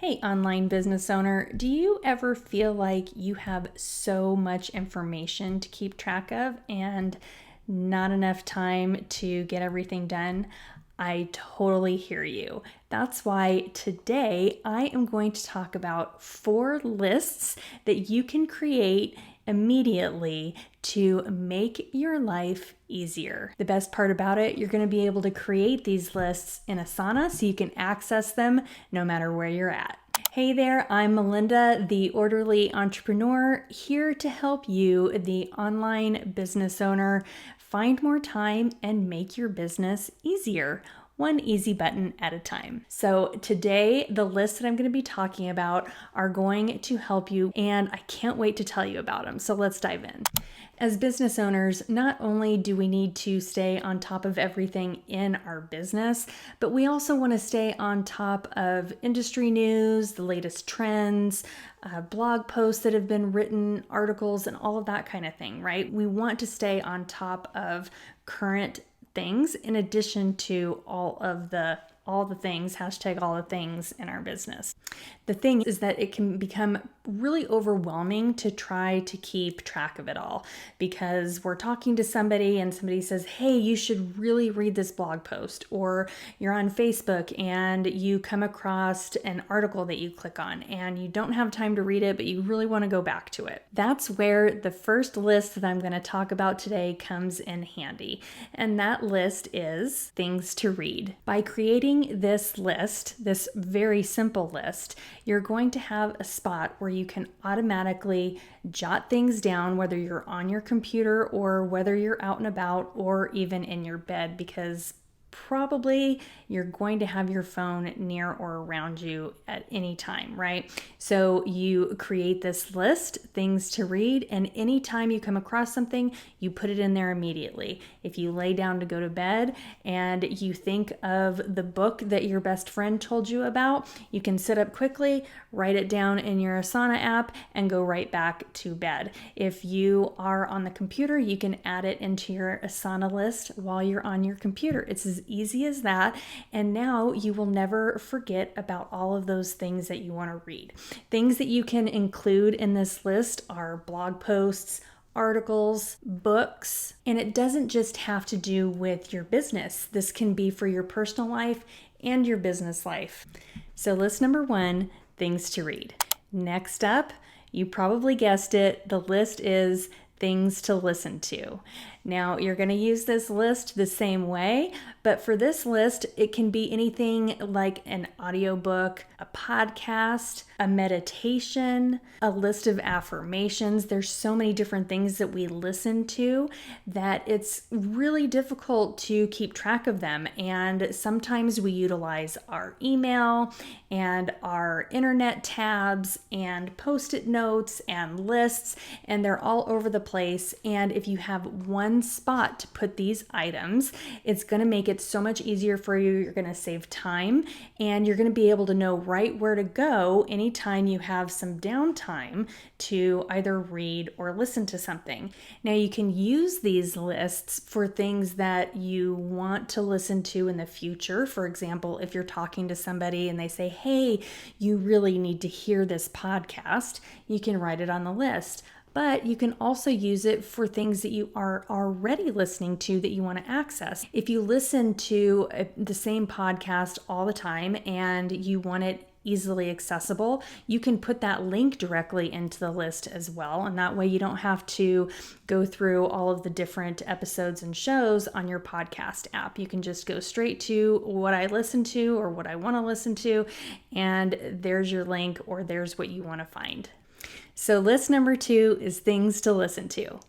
Hey, online business owner, do you ever feel like you have so much information to keep track of and not enough time to get everything done? I totally hear you. That's why today I am going to talk about 4 lists that you can create immediately to make your life easier. The best part about it, you're going to be able to create these lists in Asana so you can access them no matter where you're at. Hey there, I'm Melinda, the Orderly Entrepreneur, here to help you, the online business owner, find more time and make your business easier, one easy button at a time. So today, the lists that I'm going to be talking about are going to help you, and I can't wait to tell you about them. So let's dive in. As business owners, not only do we need to stay on top of everything in our business, but we also want to stay on top of industry news, the latest trends, blog posts that have been written, articles, and all of that kind of thing, right? We want to stay on top of current things in addition to all the things, hashtag all the things in our business. The thing is that it can become really overwhelming to try to keep track of it all because we're talking to somebody and somebody says, hey, you should really read this blog post, or you're on Facebook and you come across an article that you click on and you don't have time to read it, but you really want to go back to it. That's where the first list that I'm going to talk about today comes in handy. And that list is things to read. By creating this list, this very simple list, you're going to have a spot where you can automatically jot things down, whether you're on your computer or whether you're out and about or even in your bed, because probably you're going to have your phone near or around you at any time, right? So you create this list, things to read, and anytime you come across something, you put it in there immediately. If you lay down to go to bed and you think of the book that your best friend told you about, you can sit up quickly, write it down in your Asana app, and go right back to bed. If you are on the computer, you can add it into your Asana list while you're on your computer. It's as easy as that. And now you will never forget about all of those things that you want to read. Things that you can include in this list are blog posts, articles, books, and it doesn't just have to do with your business. This can be for your personal life and your business life. So list number 1, things to read. Next up, you probably guessed it, the list is things to listen to. Now, you're going to use this list the same way, but for this list, it can be anything like an audiobook, a podcast, a meditation, a list of affirmations. There's so many different things that we listen to that it's really difficult to keep track of them. And sometimes we utilize our email and our internet tabs and post-it notes and lists, and they're all over the place. And if you have one spot to put these items, it's going to make it so much easier for you. You're going to save time and you're going to be able to know right where to go anytime you have some downtime to either read or listen to something. Now, you can use these lists for things that you want to listen to in the future. For example, if you're talking to somebody and they say, hey, you really need to hear this podcast, you can write it on the list. But you can also use it for things that you are already listening to that you want to access. If you listen to the same podcast all the time and you want it easily accessible, you can put that link directly into the list as well. And that way you don't have to go through all of the different episodes and shows on your podcast app. You can just go straight to what I listen to or what I want to listen to, and there's your link, or there's what you want to find. So list number 2 is things to listen to.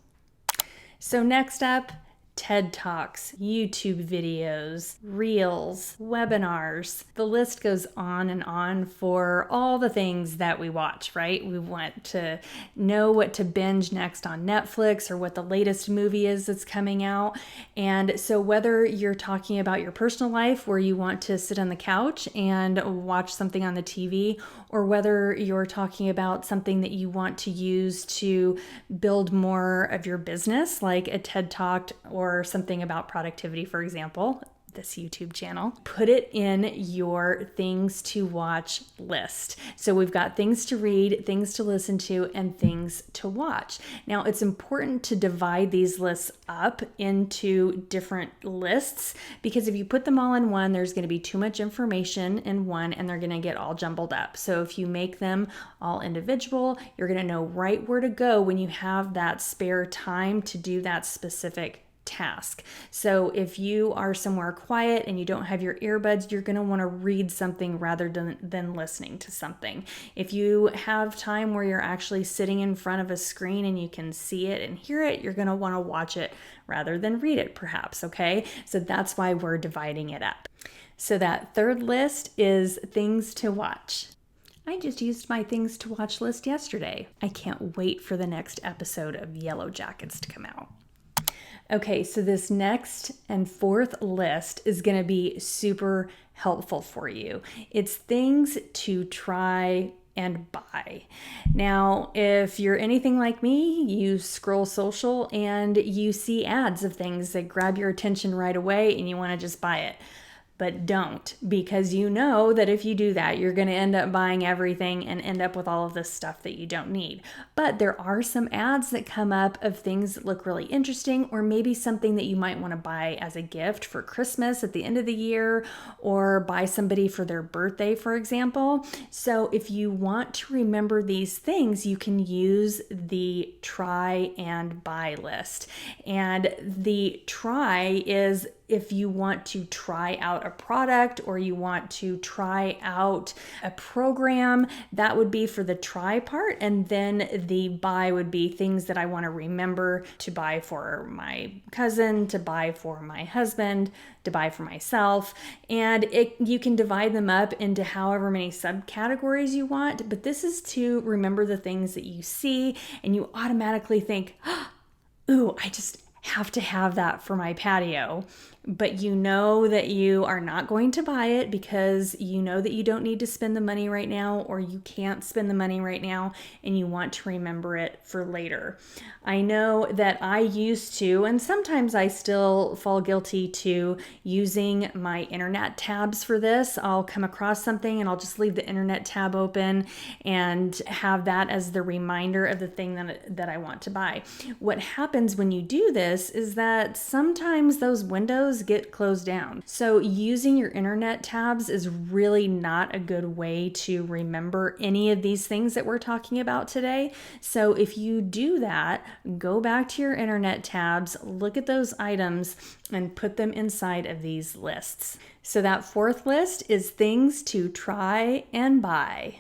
So next up, TED Talks, YouTube videos, Reels, webinars. The list goes on and on for all the things that we watch, right? We want to know what to binge next on Netflix or what the latest movie is that's coming out. And so whether you're talking about your personal life where you want to sit on the couch and watch something on the TV, or whether you're talking about something that you want to use to build more of your business, like a TED Talk or something about productivity, for example, this YouTube channel, put it in your things to watch list. So we've got things to read, things to listen to, and things to watch. Now, it's important to divide these lists up into different lists, because if you put them all in one, there's going to be too much information in one and they're going to get all jumbled up. So if you make them all individual, you're going to know right where to go when you have that spare time to do that specific task. So if you are somewhere quiet and you don't have your earbuds, you're going to want to read something rather than listening to something. If you have time where you're actually sitting in front of a screen and you can see it and hear it, you're going to want to watch it rather than read it, perhaps. Okay, so that's why we're dividing it up. So that third list is things to watch. I just used my things to watch list yesterday. I can't wait for the next episode of Yellow Jackets to come out. Okay, so this next and fourth list is going to be super helpful for you. It's things to try and buy. Now, if you're anything like me, you scroll social and you see ads of things that grab your attention right away and you want to just buy it. But don't, because you know that if you do that, you're going to end up buying everything and end up with all of this stuff that you don't need. But there are some ads that come up of things that look really interesting, or maybe something that you might want to buy as a gift for Christmas at the end of the year, or buy somebody for their birthday, for example. So if you want to remember these things, you can use the try and buy list. And the try is if you want to try out a product or you want to try out a program, that would be for the try part. And then the buy would be things that I want to remember to buy for my cousin, to buy for my husband, to buy for myself. And you can divide them up into however many subcategories you want. But this is to remember the things that you see and you automatically think, ooh, I just have to have that for my patio. But you know that you are not going to buy it because you know that you don't need to spend the money right now, or you can't spend the money right now, and you want to remember it for later. I know that I used to, and sometimes I still fall guilty to using my internet tabs for this. I'll come across something and I'll just leave the internet tab open and have that as the reminder of the thing that I want to buy. What happens when you do this is that sometimes those windows get closed down. So using your internet tabs is really not a good way to remember any of these things that we're talking about today. So if you do that, go back to your internet tabs, look at those items, and put them inside of these lists. So that fourth list is things to try and buy.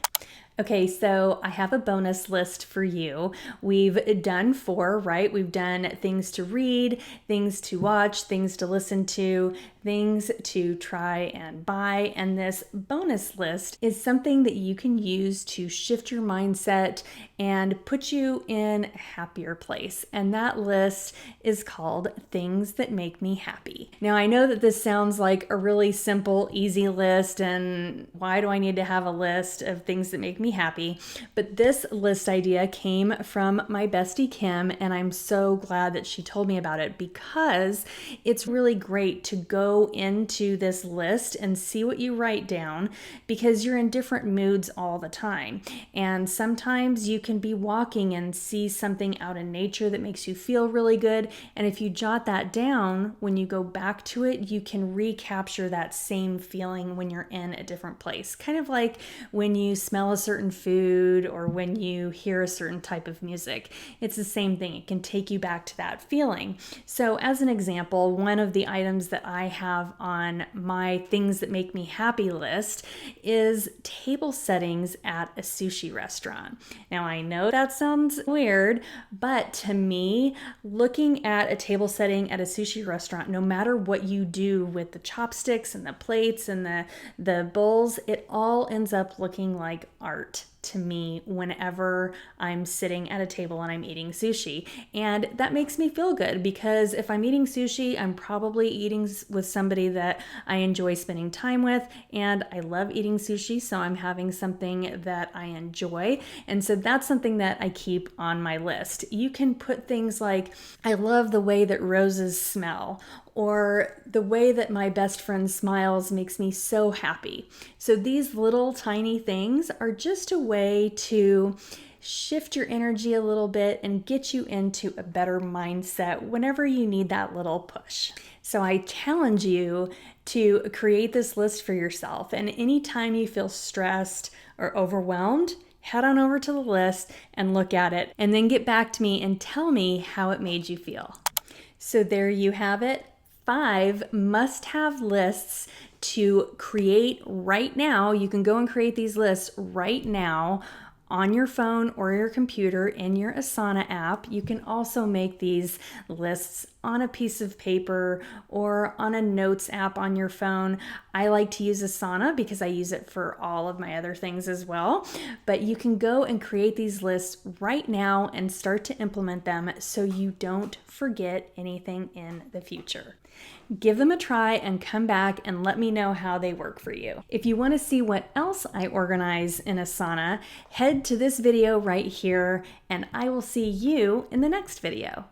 Okay, so I have a bonus list for you. We've done 4, right? We've done things to read, things to watch, things to listen to, things to try and buy. And this bonus list is something that you can use to shift your mindset and put you in a happier place. And that list is called Things That Make Me Happy. Now, I know that this sounds like a really simple, easy list, and why do I need to have a list of things that make me happy? But this list idea came from my bestie Kim, and I'm so glad that she told me about it, because it's really great to go into this list and see what you write down, because you're in different moods all the time. And sometimes you can be walking and see something out in nature that makes you feel really good. And if you jot that down, when you go back to it, you can recapture that same feeling when you're in a different place. Kind of like when you smell a certain food or when you hear a certain type of music. It's the same thing. It can take you back to that feeling. So as an example, one of the items that I have on my things that make me happy list is table settings at a sushi restaurant. Now, I know that sounds weird, but to me, looking at a table setting at a sushi restaurant, no matter what you do with the chopsticks and the plates and the bowls, it all ends up looking like art to me whenever I'm sitting at a table and I'm eating sushi. And that makes me feel good, because if I'm eating sushi, I'm probably eating with somebody that I enjoy spending time with, and I love eating sushi, so I'm having something that I enjoy. And so that's something that I keep on my list. You can put things like, I love the way that roses smell, or the way that my best friend smiles makes me so happy. So these little tiny things are just a way to shift your energy a little bit and get you into a better mindset whenever you need that little push. So I challenge you to create this list for yourself. And anytime you feel stressed or overwhelmed, head on over to the list and look at it, and then get back to me and tell me how it made you feel. So there you have it. 5 must-have lists to create right now. You can go and create these lists right now on your phone or your computer in your Asana app. You can also make these lists on a piece of paper or on a notes app on your phone. I like to use Asana because I use it for all of my other things as well. But you can go and create these lists right now and start to implement them so you don't forget anything in the future. Give them a try and come back and let me know how they work for you. If you want to see what else I organize in Asana, head to this video right here, and I will see you in the next video.